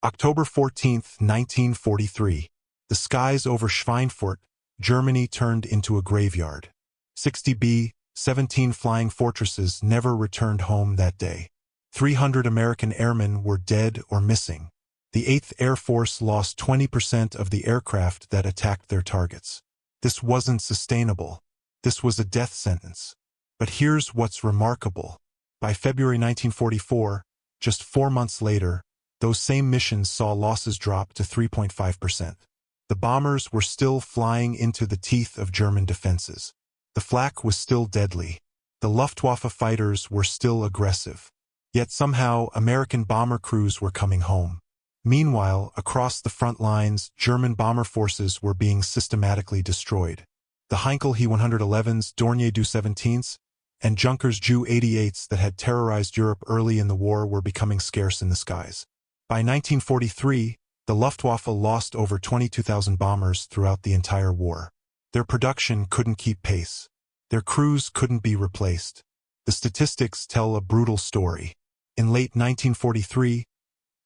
October 14, 1943. The skies over Schweinfurt, Germany turned into a graveyard. 60 B-17 flying fortresses never returned home that day. 300 American airmen were dead or missing. The 8th Air Force lost 20% of the aircraft that attacked their targets. This wasn't sustainable. This was a death sentence. But here's what's remarkable. By February 1944, just 4 months later, those same missions saw losses drop to 3.5%. The bombers were still flying into the teeth of German defenses. The flak was still deadly. The Luftwaffe fighters were still aggressive. Yet somehow, American bomber crews were coming home. Meanwhile, across the front lines, German bomber forces were being systematically destroyed. The Heinkel He-111s, Dornier Du-17s, and Junkers Ju-88s that had terrorized Europe early in the war were becoming scarce in the skies. By 1943, the Luftwaffe lost over 22,000 bombers throughout the entire war. Their production couldn't keep pace. Their crews couldn't be replaced. The statistics tell a brutal story. In late 1943,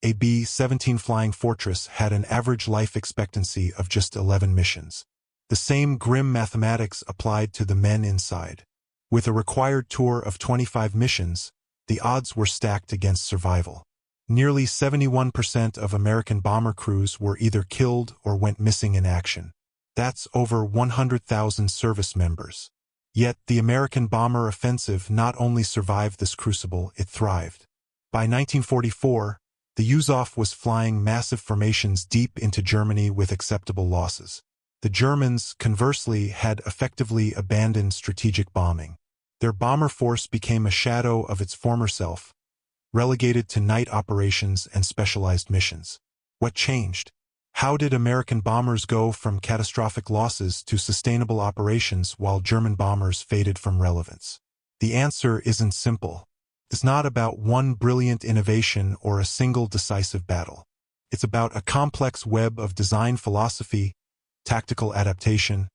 a B-17 Flying Fortress had an average life expectancy of just 11 missions. The same grim mathematics applied to the men inside. With a required tour of 25 missions, the odds were stacked against survival. Nearly 71% of American bomber crews were either killed or went missing in action. That's over 100,000 service members. Yet the American bomber offensive not only survived this crucible, it thrived. By 1944, the Yuzov was flying massive formations deep into Germany with acceptable losses. The Germans, conversely, had effectively abandoned strategic bombing. Their bomber force became a shadow of its former self, relegated to night operations and specialized missions. What changed? How did American bombers go from catastrophic losses to sustainable operations while German bombers faded from relevance? The answer isn't simple. It's not about one brilliant innovation or a single decisive battle. It's about a complex web of design philosophy, tactical adaptation,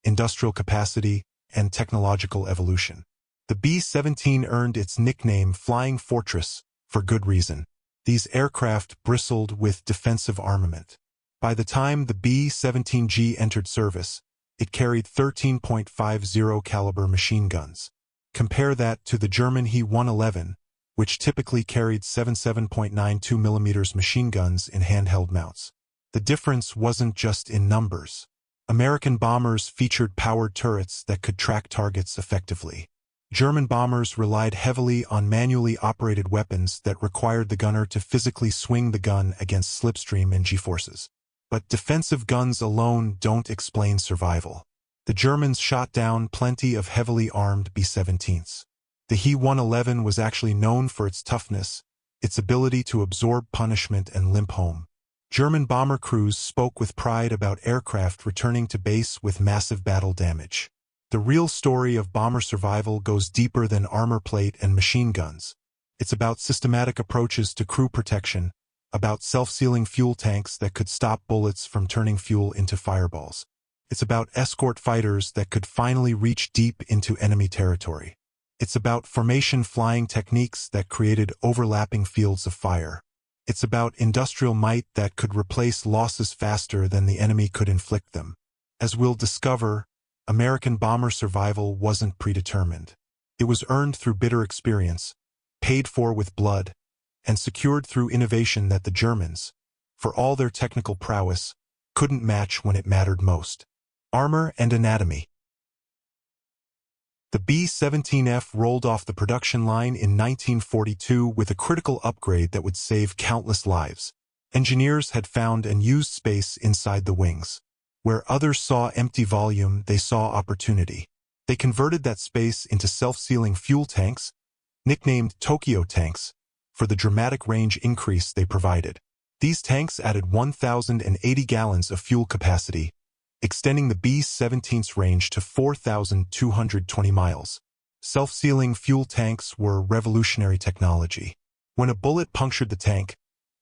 industrial capacity, and technological evolution. The B-17 earned its nickname Flying Fortress for good reason. These aircraft bristled with defensive armament. By the time the B-17G entered service, it carried 13.50 caliber machine guns. Compare that to the German He-111, which typically carried 77.92 mm machine guns in handheld mounts. The difference wasn't just in numbers. American bombers featured powered turrets that could track targets effectively. German bombers relied heavily on manually operated weapons that required the gunner to physically swing the gun against slipstream and G-forces. But defensive guns alone don't explain survival. The Germans shot down plenty of heavily armed B-17s. The He-111 was actually known for its toughness, its ability to absorb punishment and limp home. German bomber crews spoke with pride about aircraft returning to base with massive battle damage. The real story of bomber survival goes deeper than armor plate and machine guns. It's about systematic approaches to crew protection, about self-sealing fuel tanks that could stop bullets from turning fuel into fireballs. It's about escort fighters that could finally reach deep into enemy territory. It's about formation flying techniques that created overlapping fields of fire. It's about industrial might that could replace losses faster than the enemy could inflict them. As we'll discover, American bomber survival wasn't predetermined. It was earned through bitter experience, paid for with blood, and secured through innovation that the Germans, for all their technical prowess, couldn't match when it mattered most. Armor and anatomy. The B-17F rolled off the production line in 1942 with a critical upgrade that would save countless lives. Engineers had found and used space inside the wings. Where others saw empty volume, they saw opportunity. They converted that space into self-sealing fuel tanks, nicknamed Tokyo tanks, for the dramatic range increase they provided. These tanks added 1,080 gallons of fuel capacity, extending the B-17's range to 4,220 miles. Self-sealing fuel tanks were revolutionary technology. When a bullet punctured the tank,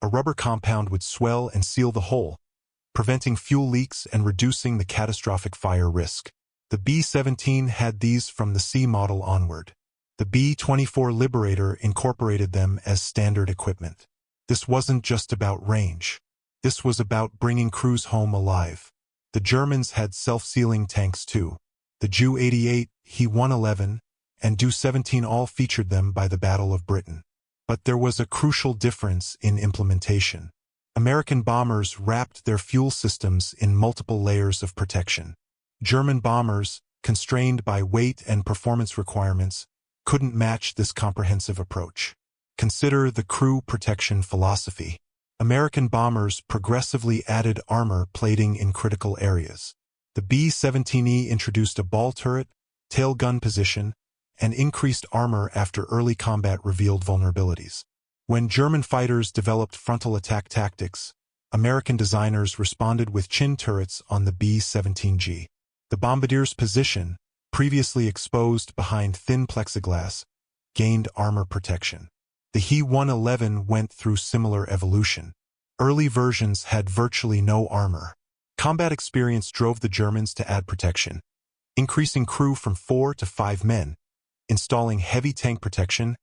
a rubber compound would swell and seal the hole, preventing fuel leaks and reducing the catastrophic fire risk. The B-17 had these from the C model onward. The B-24 Liberator incorporated them as standard equipment. This wasn't just about range. This was about bringing crews home alive. The Germans had self-sealing tanks too. The Ju-88, He-111, and Du-17 all featured them by the Battle of Britain. But there was a crucial difference in implementation. American bombers wrapped their fuel systems in multiple layers of protection. German bombers, constrained by weight and performance requirements, couldn't match this comprehensive approach. Consider the crew protection philosophy. American bombers progressively added armor plating in critical areas. The B-17E introduced a ball turret, tail gun position, and increased armor after early combat revealed vulnerabilities. When German fighters developed frontal attack tactics, American designers responded with chin turrets on the B-17G. The bombardier's position, previously exposed behind thin plexiglass, gained armor protection. The He-111 went through similar evolution. Early versions had virtually no armor. Combat experience drove the Germans to add protection, increasing crew from 4 to 5 men, installing heavy tank protection,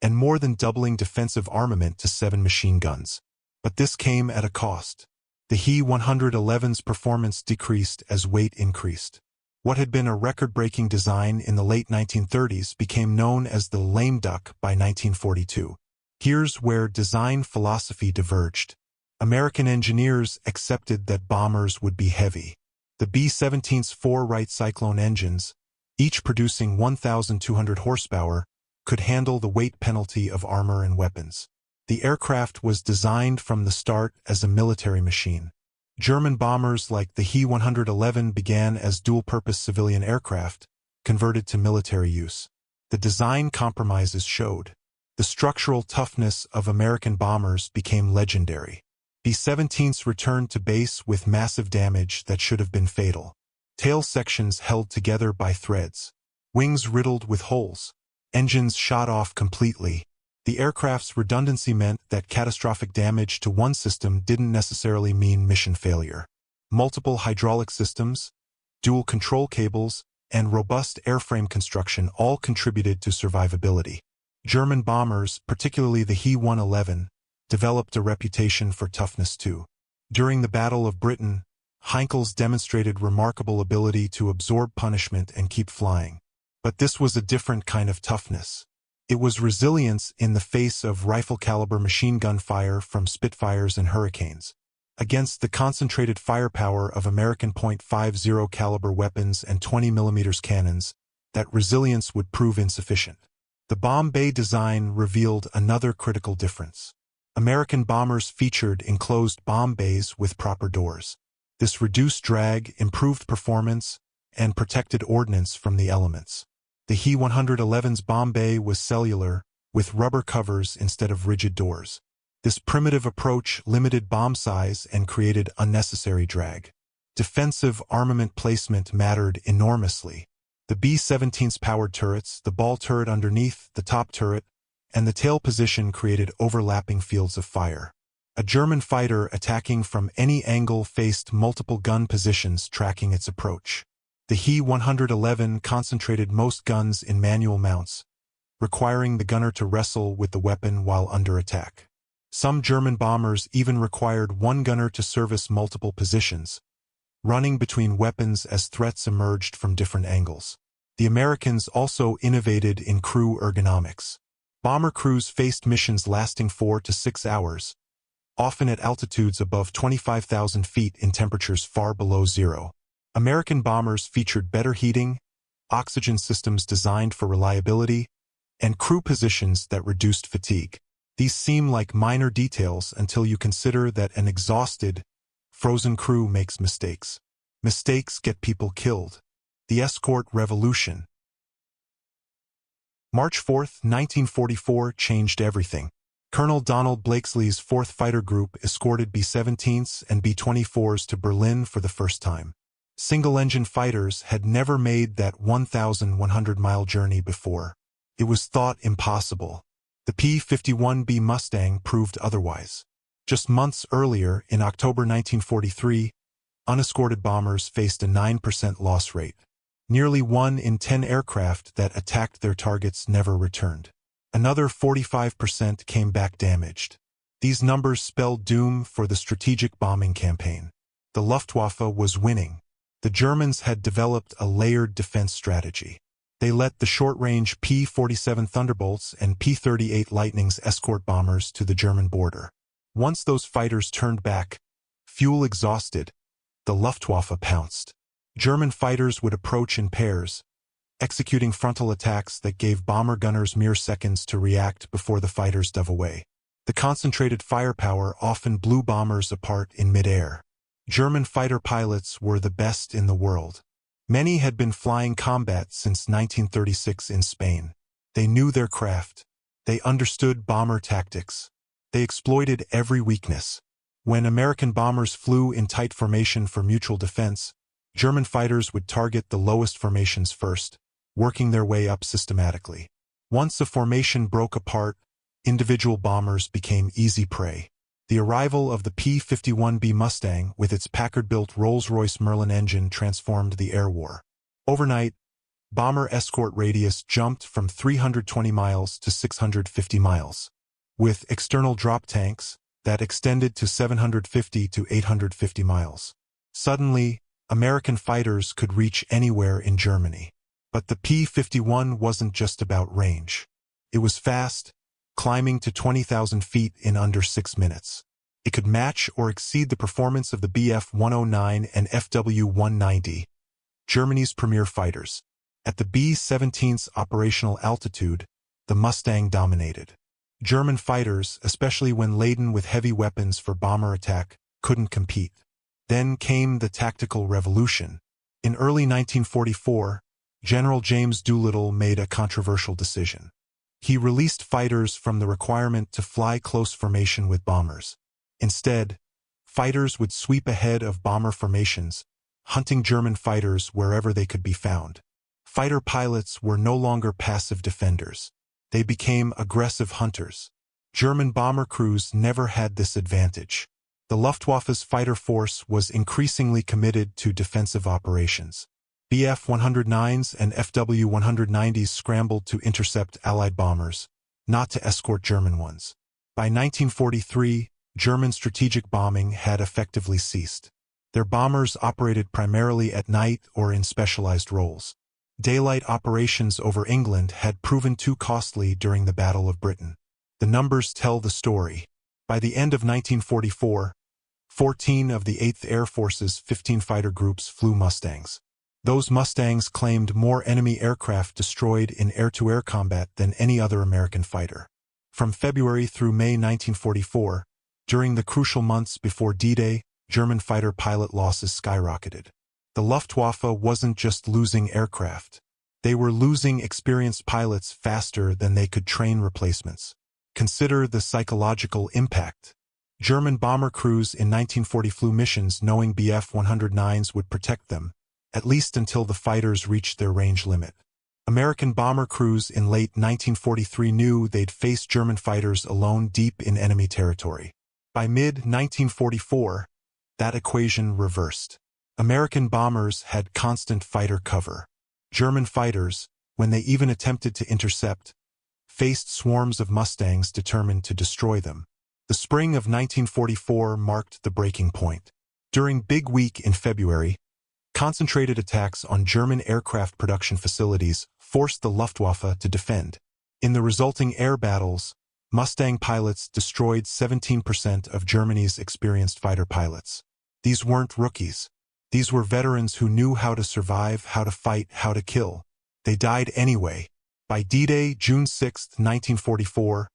and more than doubling defensive armament to 7 machine guns. But this came at a cost. The He-111's performance decreased as weight increased. What had been a record-breaking design in the late 1930s became known as the lame duck by 1942. Here's where design philosophy diverged. American engineers accepted that bombers would be heavy. The B-17's 4 Wright Cyclone engines, each producing 1,200 horsepower, could handle the weight penalty of armor and weapons. The aircraft was designed from the start as a military machine. German bombers like the He-111 began as dual-purpose civilian aircraft, converted to military use. The design compromises showed. The structural toughness of American bombers became legendary. B-17s returned to base with massive damage that should have been fatal. Tail sections held together by threads. Wings riddled with holes. Engines shot off completely. The aircraft's redundancy meant that catastrophic damage to one system didn't necessarily mean mission failure. Multiple hydraulic systems, dual control cables, and robust airframe construction all contributed to survivability. German bombers, particularly the He-111, developed a reputation for toughness too. During the Battle of Britain, Heinkel's demonstrated remarkable ability to absorb punishment and keep flying. But this was a different kind of toughness. It was resilience in the face of rifle-caliber machine gun fire from Spitfires and Hurricanes. Against the concentrated firepower of American .50 caliber weapons and 20mm cannons, that resilience would prove insufficient. The bomb bay design revealed another critical difference. American bombers featured enclosed bomb bays with proper doors. This reduced drag, improved performance, and protected ordnance from the elements. The He-111's bomb bay was cellular, with rubber covers instead of rigid doors. This primitive approach limited bomb size and created unnecessary drag. Defensive armament placement mattered enormously. The B-17's powered turrets, the ball turret underneath, the top turret, and the tail position created overlapping fields of fire. A German fighter attacking from any angle faced multiple gun positions tracking its approach. The He-111 concentrated most guns in manual mounts, requiring the gunner to wrestle with the weapon while under attack. Some German bombers even required one gunner to service multiple positions, running between weapons as threats emerged from different angles. The Americans also innovated in crew ergonomics. Bomber crews faced missions lasting 4 to 6 hours, often at altitudes above 25,000 feet in temperatures far below zero. American bombers featured better heating, oxygen systems designed for reliability, and crew positions that reduced fatigue. These seem like minor details until you consider that an exhausted, frozen crew makes mistakes. Mistakes get people killed. The Escort Revolution. March 4, 1944 changed everything. Colonel Donald Blakesley's 4th Fighter Group escorted B-17s and B-24s to Berlin for the first time. Single-engine fighters had never made that 1,100-mile journey before. It was thought impossible. The P-51B Mustang proved otherwise. Just months earlier, in October 1943, unescorted bombers faced a 9% loss rate. Nearly 1 in 10 aircraft that attacked their targets never returned. Another 45% came back damaged. These numbers spelled doom for the strategic bombing campaign. The Luftwaffe was winning. The Germans had developed a layered defense strategy. They let the short-range P-47 Thunderbolts and P-38 Lightnings escort bombers to the German border. Once those fighters turned back, fuel exhausted, the Luftwaffe pounced. German fighters would approach in pairs, executing frontal attacks that gave bomber gunners mere seconds to react before the fighters dove away. The concentrated firepower often blew bombers apart in mid-air. German fighter pilots were the best in the world. Many had been flying combat since 1936 in Spain. They knew their craft. They understood bomber tactics. They exploited every weakness. When American bombers flew in tight formation for mutual defense, German fighters would target the lowest formations first, working their way up systematically. Once a formation broke apart, individual bombers became easy prey. The arrival of the P-51B Mustang with its Packard-built Rolls-Royce Merlin engine transformed the air war. Overnight, bomber escort radius jumped from 320 miles to 650 miles. With external drop tanks, that extended to 750 to 850 miles. Suddenly, American fighters could reach anywhere in Germany. But the P-51 wasn't just about range. It was fast, climbing to 20,000 feet in under 6 minutes. It could match or exceed the performance of the Bf-109 and Fw-190, Germany's premier fighters. At the B-17's operational altitude, the Mustang dominated. German fighters, especially when laden with heavy weapons for bomber attack, couldn't compete. Then came the tactical revolution. In early 1944, General James Doolittle made a controversial decision. He released fighters from the requirement to fly close formation with bombers. Instead, fighters would sweep ahead of bomber formations, hunting German fighters wherever they could be found. Fighter pilots were no longer passive defenders. They became aggressive hunters. German bomber crews never had this advantage. The Luftwaffe's fighter force was increasingly committed to defensive operations. Bf-109s and Fw-190s scrambled to intercept Allied bombers, not to escort German ones. By 1943, German strategic bombing had effectively ceased. Their bombers operated primarily at night or in specialized roles. Daylight operations over England had proven too costly during the Battle of Britain. The numbers tell the story. By the end of 1944, 14 of the 8th Air Force's 15 fighter groups flew Mustangs. Those Mustangs claimed more enemy aircraft destroyed in air-to-air combat than any other American fighter. From February through May 1944, during the crucial months before D-Day, German fighter pilot losses skyrocketed. The Luftwaffe wasn't just losing aircraft. They were losing experienced pilots faster than they could train replacements. Consider the psychological impact. German bomber crews in 1940 flew missions knowing Bf-109s would protect them, at least until the fighters reached their range limit. American bomber crews in late 1943 knew they'd face German fighters alone deep in enemy territory. By mid-1944, that equation reversed. American bombers had constant fighter cover. German fighters, when they even attempted to intercept, faced swarms of Mustangs determined to destroy them. The spring of 1944 marked the breaking point. During Big Week in February, concentrated attacks on German aircraft production facilities forced the Luftwaffe to defend. In the resulting air battles, Mustang pilots destroyed 17% of Germany's experienced fighter pilots. These weren't rookies. These were veterans who knew how to survive, how to fight, how to kill. They died anyway. By D-Day, June 6, 1944,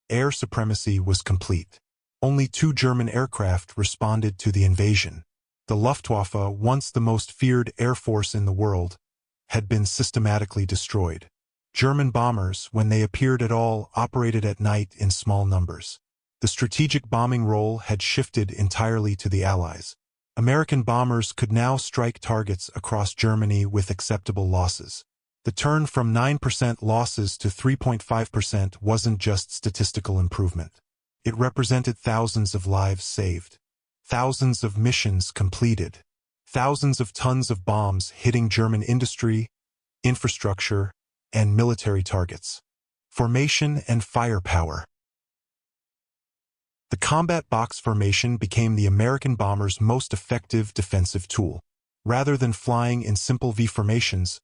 air supremacy was complete. Only 2 German aircraft responded to the invasion. The Luftwaffe, once the most feared air force in the world, had been systematically destroyed. German bombers, when they appeared at all, operated at night in small numbers. The strategic bombing role had shifted entirely to the Allies. American bombers could now strike targets across Germany with acceptable losses. The turn from 9% losses to 3.5% wasn't just statistical improvement. It represented thousands of lives saved, thousands of missions completed, thousands of tons of bombs hitting German industry, infrastructure, and military targets. Formation and firepower. The combat box formation became the American bombers' most effective defensive tool. Rather than flying in simple V formations,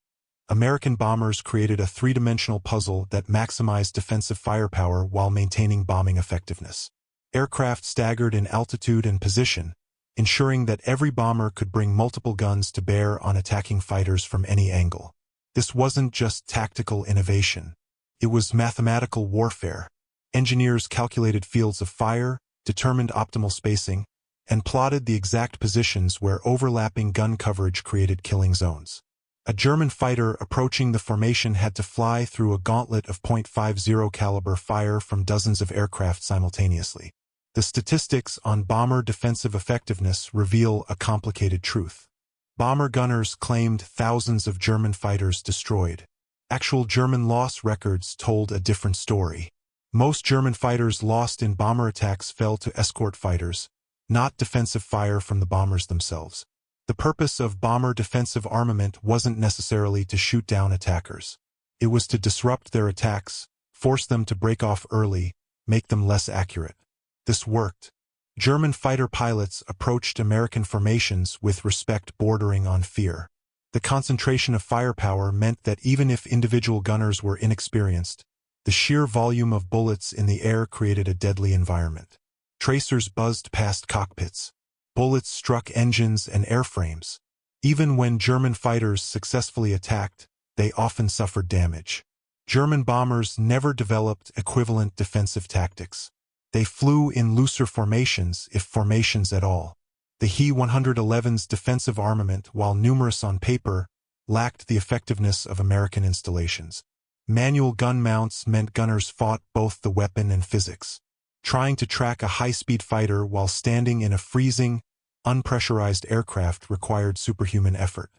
American bombers created a three-dimensional puzzle that maximized defensive firepower while maintaining bombing effectiveness. Aircraft staggered in altitude and position, ensuring that every bomber could bring multiple guns to bear on attacking fighters from any angle. This wasn't just tactical innovation. It was mathematical warfare. Engineers calculated fields of fire, determined optimal spacing, and plotted the exact positions where overlapping gun coverage created killing zones. A German fighter approaching the formation had to fly through a gauntlet of .50 caliber fire from dozens of aircraft simultaneously. The statistics on bomber defensive effectiveness reveal a complicated truth. Bomber gunners claimed thousands of German fighters destroyed. Actual German loss records told a different story. Most German fighters lost in bomber attacks fell to escort fighters, not defensive fire from the bombers themselves. The purpose of bomber defensive armament wasn't necessarily to shoot down attackers. It was to disrupt their attacks, force them to break off early, make them less accurate. This worked. German fighter pilots approached American formations with respect bordering on fear. The concentration of firepower meant that even if individual gunners were inexperienced, the sheer volume of bullets in the air created a deadly environment. Tracers buzzed past cockpits. Bullets struck engines and airframes. Even when German fighters successfully attacked, they often suffered damage. German bombers never developed equivalent defensive tactics. They flew in looser formations, if formations at all. The He-111's defensive armament, while numerous on paper, lacked the effectiveness of American installations. Manual gun mounts meant gunners fought both the weapon and physics. Trying to track a high-speed fighter while standing in a freezing, unpressurized aircraft required superhuman effort.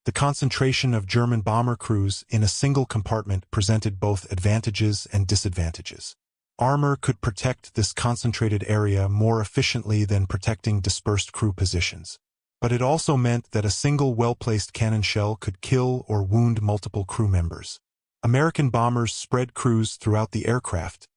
The concentration of German bomber crews in a single compartment presented both advantages and disadvantages. Armor could protect this concentrated area more efficiently than protecting dispersed crew positions. But it also meant that a single well-placed cannon shell could kill or wound multiple crew members. American bombers spread crews throughout the aircraft,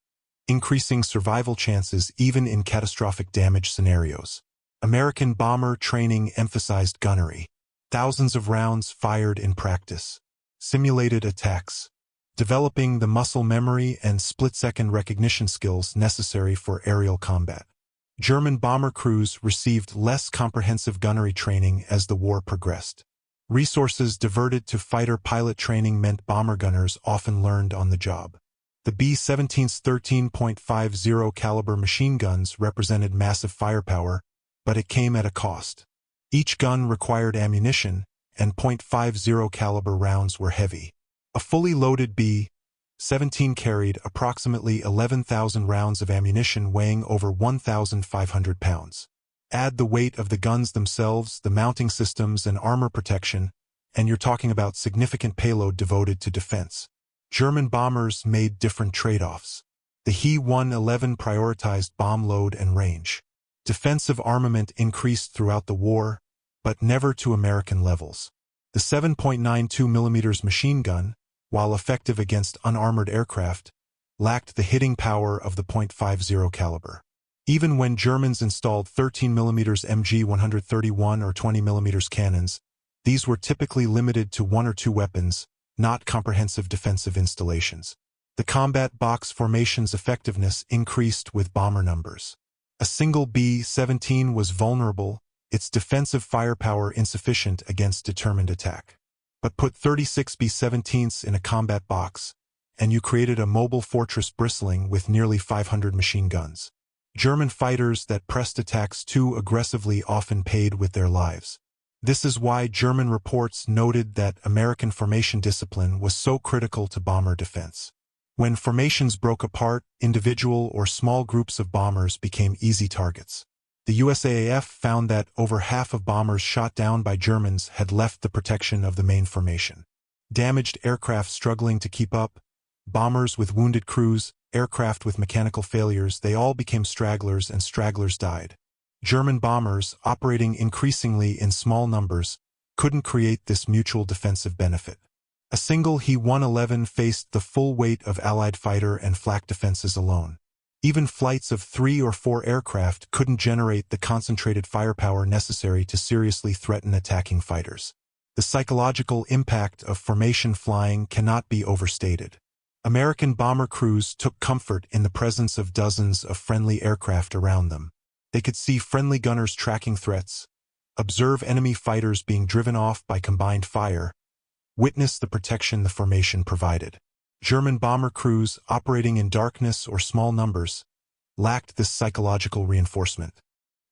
increasing survival chances even in catastrophic damage scenarios. American bomber training emphasized gunnery. Thousands of rounds fired in practice. Simulated attacks. Developing the muscle memory and split-second recognition skills necessary for aerial combat. German bomber crews received less comprehensive gunnery training as the war progressed. Resources diverted to fighter pilot training meant bomber gunners often learned on the job. The B-17's 13.50 caliber machine guns represented massive firepower, but it came at a cost. Each gun required ammunition, and .50 caliber rounds were heavy. A fully loaded B-17 carried approximately 11,000 rounds of ammunition weighing over 1,500 pounds. Add the weight of the guns themselves, the mounting systems, and armor protection, and you're talking about significant payload devoted to defense. German bombers made different trade-offs. The He-111 prioritized bomb load and range. Defensive armament increased throughout the war, but never to American levels. The 7.92mm machine gun, while effective against unarmored aircraft, lacked the hitting power of the .50 caliber. Even when Germans installed 13mm MG-131 or 20mm cannons, these were typically limited to one or two weapons, not comprehensive defensive installations. The combat box formation's effectiveness increased with bomber numbers. A single B-17 was vulnerable, its defensive firepower insufficient against determined attack. But put 36 B-17s in a combat box, and you created a mobile fortress bristling with nearly 500 machine guns. German fighters that pressed attacks too aggressively often paid with their lives. This is why German reports noted that American formation discipline was so critical to bomber defense. When formations broke apart, individual or small groups of bombers became easy targets. The USAAF found that over half of bombers shot down by Germans had left the protection of the main formation. Damaged aircraft struggling to keep up, bombers with wounded crews, aircraft with mechanical failures, they all became stragglers, and stragglers died. German bombers, operating increasingly in small numbers, couldn't create this mutual defensive benefit. A single He-111 faced the full weight of Allied fighter and flak defenses alone. Even flights of 3 or 4 aircraft couldn't generate the concentrated firepower necessary to seriously threaten attacking fighters. The psychological impact of formation flying cannot be overstated. American bomber crews took comfort in the presence of dozens of friendly aircraft around them. They could see friendly gunners tracking threats, observe enemy fighters being driven off by combined fire, witness the protection the formation provided. German bomber crews, operating in darkness or small numbers, lacked this psychological reinforcement.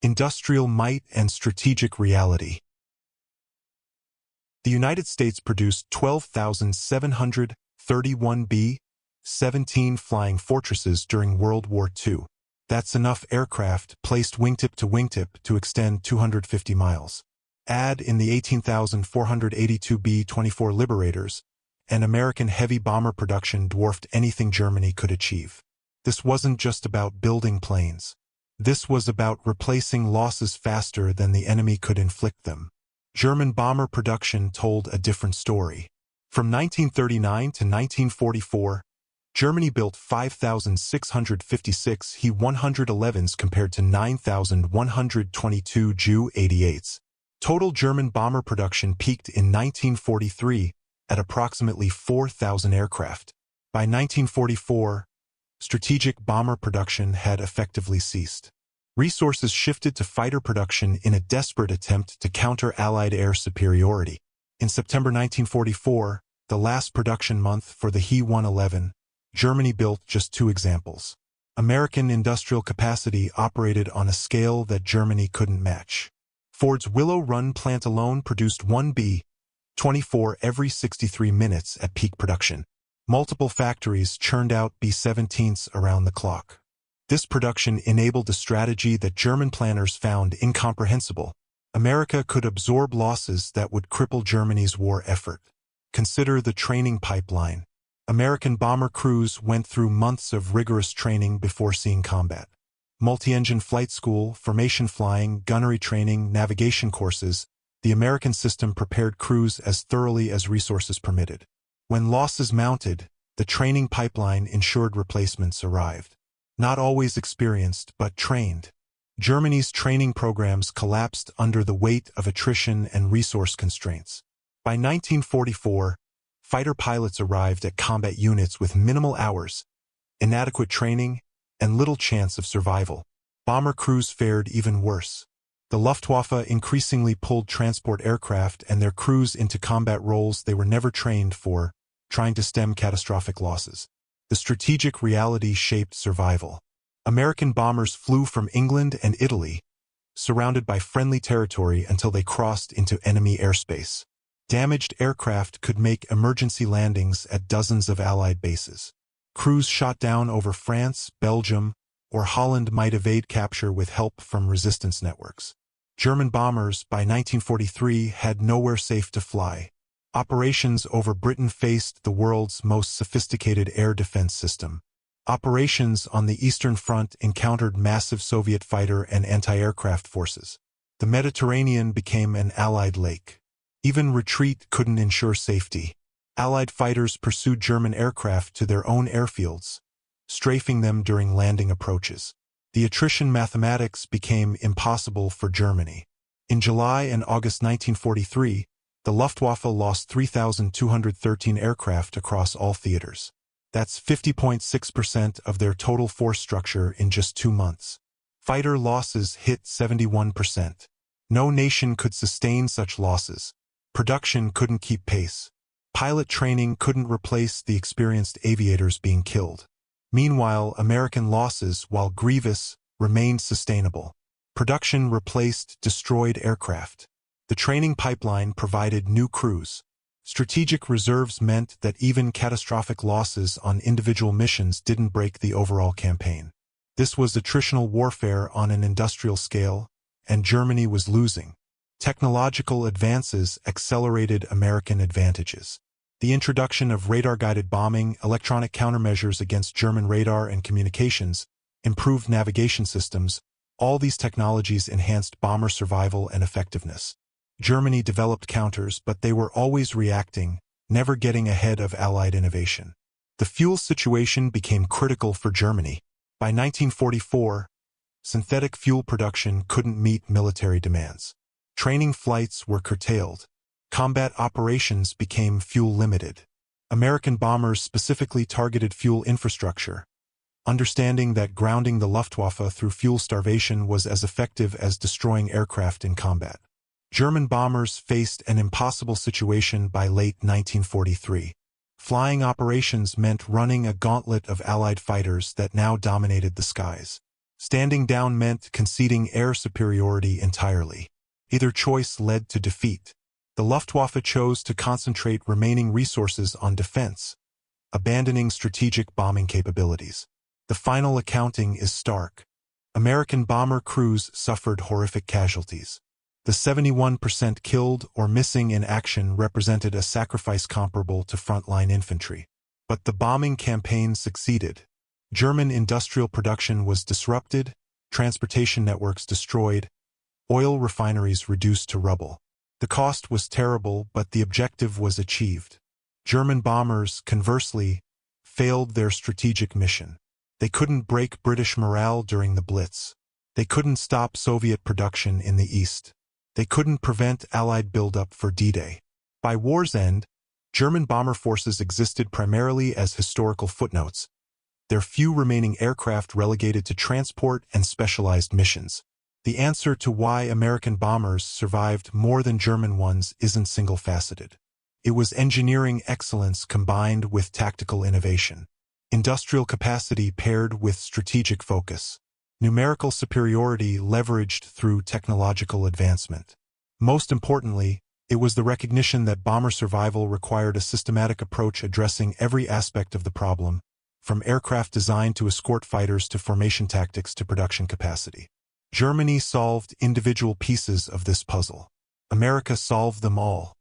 Industrial might and strategic reality. The United States produced 12,731 B-17 Flying Fortresses during World War II. That's enough aircraft placed wingtip to extend 250 miles. Add in the 18,482 B-24 Liberators, and American heavy bomber production dwarfed anything Germany could achieve. This wasn't just about building planes. This was about replacing losses faster than the enemy could inflict them. German bomber production told a different story. From 1939 to 1944, Germany built 5,656 He-111s compared to 9,122 Ju-88s. Total German bomber production peaked in 1943 at approximately 4,000 aircraft. By 1944, strategic bomber production had effectively ceased. Resources shifted to fighter production in a desperate attempt to counter Allied air superiority. In September 1944, the last production month for the He-111, Germany built just 2 examples. American industrial capacity operated on a scale that Germany couldn't match. Ford's Willow Run plant alone produced 1 B-24 every 63 minutes at peak production. Multiple factories churned out B-17s around the clock. This production enabled a strategy that German planners found incomprehensible. America could absorb losses that would cripple Germany's war effort. Consider the training pipeline. American bomber crews went through months of rigorous training before seeing combat. Multi-engine flight school, formation flying, gunnery training, navigation courses, the American system prepared crews as thoroughly as resources permitted. When losses mounted, the training pipeline ensured replacements arrived. Not always experienced, but trained. Germany's training programs collapsed under the weight of attrition and resource constraints. By 1944, fighter pilots arrived at combat units with minimal hours, inadequate training, and little chance of survival. Bomber crews fared even worse. The Luftwaffe increasingly pulled transport aircraft and their crews into combat roles they were never trained for, trying to stem catastrophic losses. The strategic reality shaped survival. American bombers flew from England and Italy, surrounded by friendly territory until they crossed into enemy airspace. Damaged aircraft could make emergency landings at dozens of Allied bases. Crews shot down over France, Belgium, or Holland might evade capture with help from resistance networks. German bombers, by 1943, had nowhere safe to fly. Operations over Britain faced the world's most sophisticated air defense system. Operations on the Eastern Front encountered massive Soviet fighter and anti-aircraft forces. The Mediterranean became an Allied lake. Even retreat couldn't ensure safety. Allied fighters pursued German aircraft to their own airfields, strafing them during landing approaches. The attrition mathematics became impossible for Germany. In July and August 1943, the Luftwaffe lost 3,213 aircraft across all theaters. That's 50.6% of their total force structure in just 2 months. Fighter losses hit 71%. No nation could sustain such losses. Production couldn't keep pace. Pilot training couldn't replace the experienced aviators being killed. Meanwhile, American losses, while grievous, remained sustainable. Production replaced destroyed aircraft. The training pipeline provided new crews. Strategic reserves meant that even catastrophic losses on individual missions didn't break the overall campaign. This was attritional warfare on an industrial scale, and Germany was losing. Technological advances accelerated American advantages. The introduction of radar-guided bombing, electronic countermeasures against German radar and communications, improved navigation systems, all these technologies enhanced bomber survival and effectiveness. Germany developed counters, but they were always reacting, never getting ahead of Allied innovation. The fuel situation became critical for Germany. By 1944, synthetic fuel production couldn't meet military demands. Training flights were curtailed. Combat operations became fuel-limited. American bombers specifically targeted fuel infrastructure, understanding that grounding the Luftwaffe through fuel starvation was as effective as destroying aircraft in combat. German bombers faced an impossible situation by late 1943. Flying operations meant running a gauntlet of Allied fighters that now dominated the skies. Standing down meant conceding air superiority entirely. Either choice led to defeat. The Luftwaffe chose to concentrate remaining resources on defense, abandoning strategic bombing capabilities. The final accounting is stark. American bomber crews suffered horrific casualties. The 71% killed or missing in action represented a sacrifice comparable to frontline infantry. But the bombing campaign succeeded. German industrial production was disrupted, transportation networks destroyed, oil refineries reduced to rubble. The cost was terrible, but the objective was achieved. German bombers, conversely, failed their strategic mission. They couldn't break British morale during the Blitz. They couldn't stop Soviet production in the East. They couldn't prevent Allied buildup for D-Day. By war's end, German bomber forces existed primarily as historical footnotes, their few remaining aircraft relegated to transport and specialized missions. The answer to why American bombers survived more than German ones isn't single-faceted. It was engineering excellence combined with tactical innovation. Industrial capacity paired with strategic focus. Numerical superiority leveraged through technological advancement. Most importantly, it was the recognition that bomber survival required a systematic approach addressing every aspect of the problem, from aircraft design to escort fighters to formation tactics to production capacity. Germany solved individual pieces of this puzzle. America solved them all.